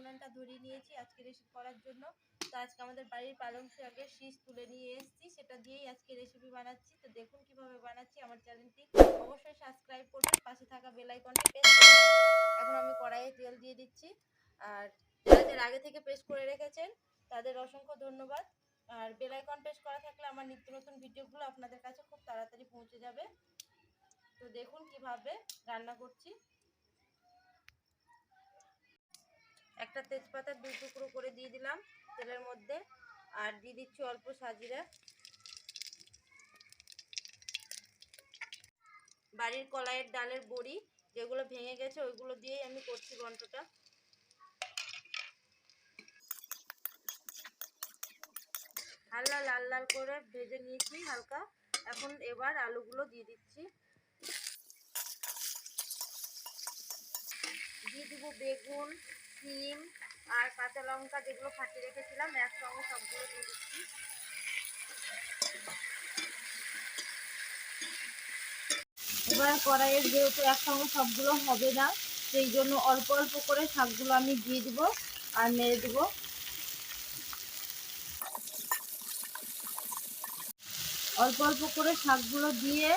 উনানটা ধরিয়ে নিয়েছি আজকে রেসিপি করার জন্য। তো আজকে আমাদের বাড়ির পালং শাকের শীষ তুলে নিয়ে এসেছি, সেটা দিয়েই আজকে রেসিপি বানাচ্ছি। তো দেখুন কিভাবে বানাচ্ছি। আমার চ্যানেলটি অবশ্যই সাবস্ক্রাইব করবেন, পাশে থাকা বেল আইকনটি প্রেস করবেন। এখন আমি কড়াইয়ে তেল দিয়ে দিচ্ছি। আর যারা আগে থেকে পেস্ট করে রেখেছেন তাদের অসংখ্য ধন্যবাদ। আর বেল আইকন প্রেস করা থাকলে আমার নিত্য নতুন ভিডিওগুলো আপনাদের কাছে খুব তাড়াতাড়ি পৌঁছে যাবে। তো দেখুন কিভাবে রান্না করছি। একটা তেজপাতা 2 টুকরো করে দিয়ে দিলাম তেলের মধ্যে, আর দিয়ে দিচ্ছি অল্প সাজিরা। বাড়ির কলাইয়ের ডালের বড়ি যেগুলো ভেঙে গেছে ওইগুলো দিয়েই আমি করছি ঘন্টটা। হালকা লাল লাল করে ভেজে নিয়েছি হালকা। এখন এবার আলুগুলো দিয়ে দিচ্ছি। দিয়ে দিব বেগুন, সিম আর কাঁচা লঙ্কা যেগুলো ফাটিয়ে রেখেছিলাম, একসঙ্গে সবগুলো দিয়ে দিচ্ছি। এবার কড়াইয়ের যেহেতু একসঙ্গে সবগুলো হবে না, সেই জন্য অল্প অল্প করে শাকগুলো আমি দিয়ে দিব আর নেড়ে দেবো। অল্প অল্প করে শাকগুলো দিয়ে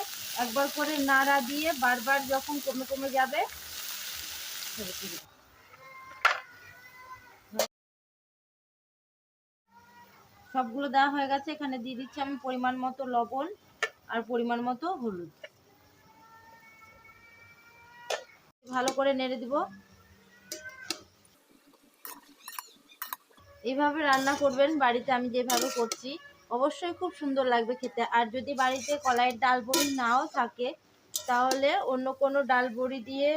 একবার করে নাড়া দিয়ে বারবার যখন কমে কমে যাবে, সবগুলো দেওয়া হয়ে গেছে। এখানে দিয়ে দিচ্ছি আমি পরিমাণ মতো লবণ আর পরিমাণ মতো হলুদ। ভালো করে নেড়ে দিব। এইভাবে রান্না করবেন বাড়িতে, আমি যেভাবে করছি অবশ্যই খুব সুন্দর লাগবে খেতে। আর যদি বাড়িতে কলাইয়ের ডাল বড়ি নাও থাকে তাহলে অন্য কোনো ডাল বড়ি দিয়ে,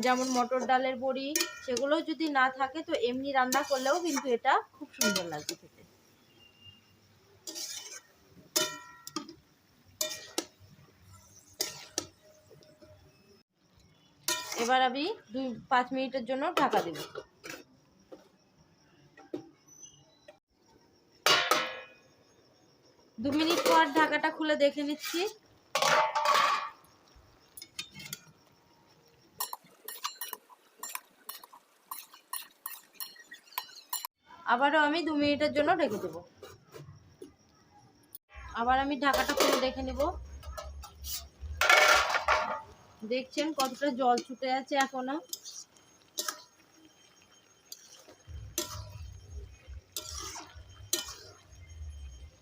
যেমন মটর ডালের বড়ি, সেগুলো যদি না থাকে তো এমনি রান্না করলেও কিন্তু এটা খুব সুন্দর লাগবে খেতে। এবার আমি 2-5 মিনিটের জন্য ঢাকা দেব। দু মিনিট পর ঢাকাটা খুলে দেখে নিচ্ছি। আবারও আমি 2 মিনিটের জন্য ঢেকে দেব। আবার আমি ঢাকাটা খুলে দেখে নেব। দেখছেন কতটা জল ছুটে আছে এখনো।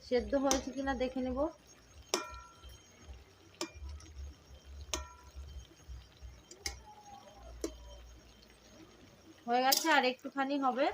সেদ্ধ হয়েছে কিনা দেখে নেব। হয়ে গেছে, আর একটুখানি হবে।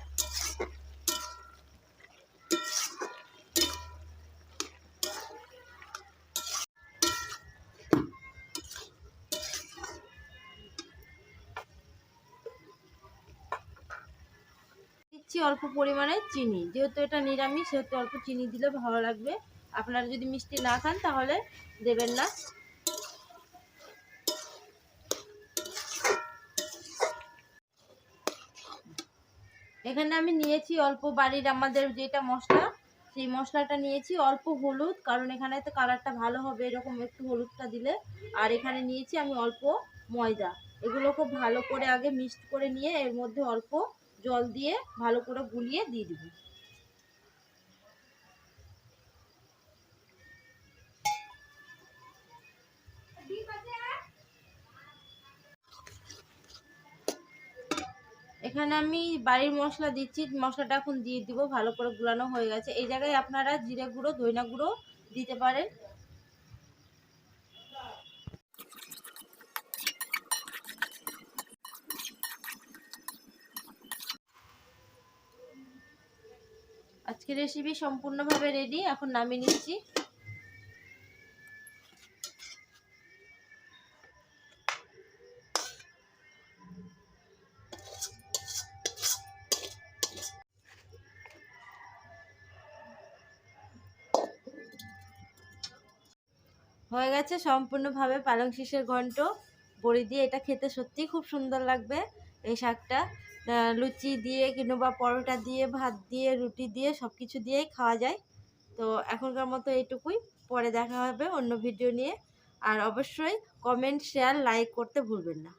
দিচ্ছি অল্প পরিমাণে চিনি, যেহেতু এটা নিরামিষ সেহেতু অল্প চিনি দিলে ভালো লাগবে। আপনারা যদি মিষ্টি না খান তাহলে দেবেন না। এখানে আমি নিয়েছি অল্প বাড়ির আমাদের যেটা মশলা, সেই মশলাটা নিয়েছি। অল্প হলুদ, কারণ এখানে তো কালারটা ভালো হবে এরকম একটু হলুদটা দিলে। আর এখানে নিয়েছি আমি অল্প ময়দা। এগুলো খুব ভালো করে আগে মিক্সড করে নিয়ে এর মধ্যে অল্প জল দিয়ে ভালো করে গুলিয়ে দিয়ে দিব। এখানে আমি বাড়ির মশলা দিচ্ছি, মশলাটা এখন দিয়ে দিব। ভালো করে গুলানো হয়ে গেছে। এই জায়গায় আপনারা জিরে গুঁড়ো, ধনিয়া গুঁড়ো দিতে পারেন। আজকে রেসিপি সম্পূর্ণভাবে রেডি, এখন নামিয়ে নিচ্ছি। হয়ে গেছে সম্পূর্ণভাবে পালং শীষের ঘন্ট বড়ি দিয়ে। এটা খেতে সত্যিই খুব সুন্দর লাগবে। এই শাকটা লুচি দিয়ে কিংবা পরোটা দিয়ে, ভাত দিয়ে, রুটি দিয়ে, সব কিছু দিয়েই খাওয়া যায়। তো এখনকার মতো এইটুকুই, পরে দেখা হবে অন্য ভিডিও নিয়ে। আর অবশ্যই কমেন্ট, শেয়ার, লাইক করতে ভুলবেন না।